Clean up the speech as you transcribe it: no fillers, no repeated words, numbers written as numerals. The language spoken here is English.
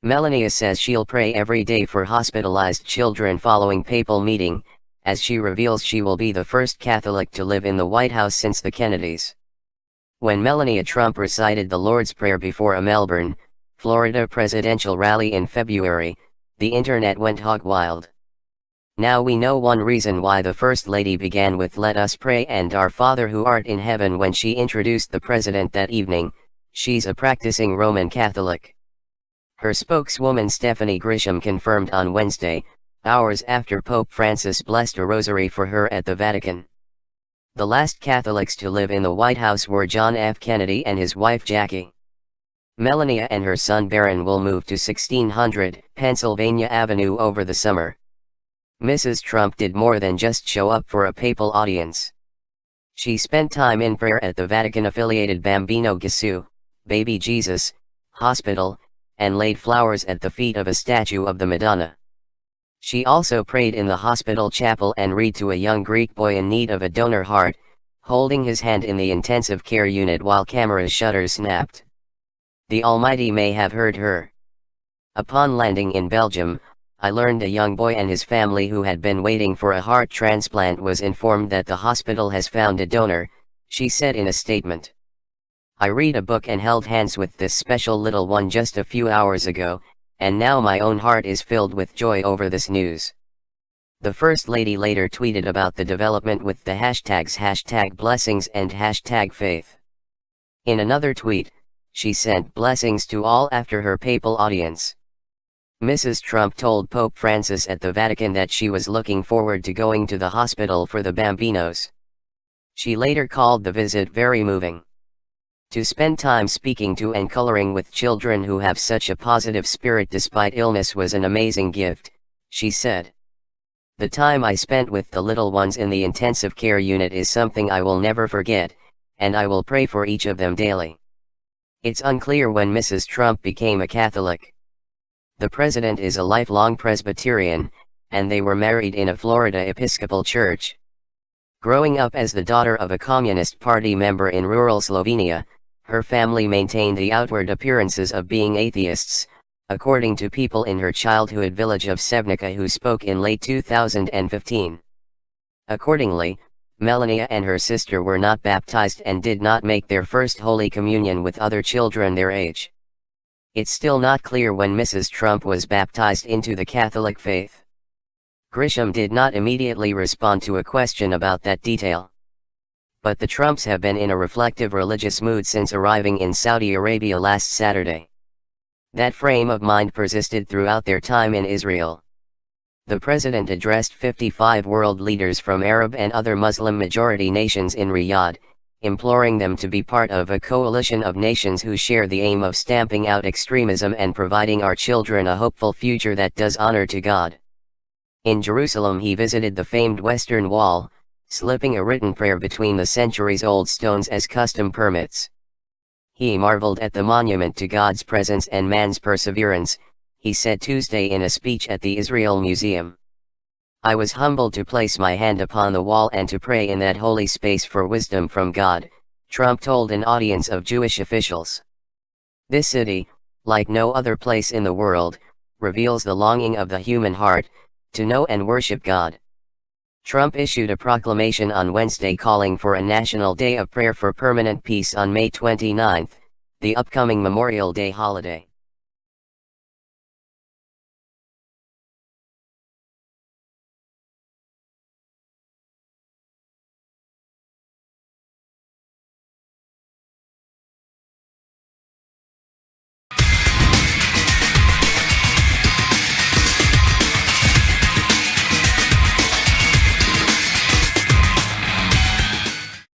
Melania says she'll pray every day for hospitalized children following papal meeting, as she reveals she will be the first Catholic to live in the White House since the Kennedys. When Melania Trump recited the Lord's Prayer before a Melbourne, Florida presidential rally in February, the internet went hog wild. Now we know one reason why the First Lady began with "Let us pray and Our Father who art in heaven" when she introduced the president that evening. She's a practicing Roman Catholic. Her spokeswoman Stephanie Grisham confirmed on Wednesday, hours after Pope Francis blessed a rosary for her at the Vatican. The last Catholics to live in the White House were John F. Kennedy and his wife Jackie. Melania and her son Barron will move to 1600 Pennsylvania Avenue over the summer. Mrs. Trump did more than just show up for a papal audience. She spent time in prayer at the Vatican-affiliated Bambino Gesù, Baby Jesus, hospital, and laid flowers at the feet of a statue of the Madonna. She also prayed in the hospital chapel and read to a young Greek boy in need of a donor heart, holding his hand in the intensive care unit while camera shutters snapped. The Almighty may have heard her. Upon landing in Belgium, I learned a young boy and his family who had been waiting for a heart transplant was informed that the hospital has found a donor, she said in a statement. I read a book and held hands with this special little one just a few hours ago, and now my own heart is filled with joy over this news. The First Lady later tweeted about the development with the hashtags #blessings and #faith. In another tweet, she sent blessings to all after her papal audience. Mrs. Trump told Pope Francis at the Vatican that she was looking forward to going to the hospital for the Bambinos. She later called the visit very moving. To spend time speaking to and coloring with children who have such a positive spirit despite illness was an amazing gift, she said. The time I spent with the little ones in the intensive care unit is something I will never forget, and I will pray for each of them daily. It's unclear when Mrs. Trump became a Catholic. The president is a lifelong Presbyterian, and they were married in a Florida Episcopal church. Growing up as the daughter of a Communist Party member in rural Slovenia, her family maintained the outward appearances of being atheists, according to people in her childhood village of Sevnica who spoke in late 2015. Accordingly, Melania and her sister were not baptized and did not make their first Holy Communion with other children their age. It's still not clear when Mrs. Trump was baptized into the Catholic faith. Grisham did not immediately respond to a question about that detail. But the Trumps have been in a reflective religious mood since arriving in Saudi Arabia last Saturday. That frame of mind persisted throughout their time in Israel. The president addressed 55 world leaders from Arab and other Muslim-majority nations in Riyadh, imploring them to be part of a coalition of nations who share the aim of stamping out extremism and providing our children a hopeful future that does honor to God. In Jerusalem he visited the famed Western Wall, slipping a written prayer between the centuries-old stones as custom permits. He marveled at the monument to God's presence and man's perseverance, he said Tuesday in a speech at the Israel Museum. I was humbled to place my hand upon the wall and to pray in that holy space for wisdom from God, Trump told an audience of Jewish officials. This city, like no other place in the world, reveals the longing of the human heart, to know and worship God. Trump issued a proclamation on Wednesday calling for a national day of prayer for permanent peace on May 29, the upcoming Memorial Day holiday.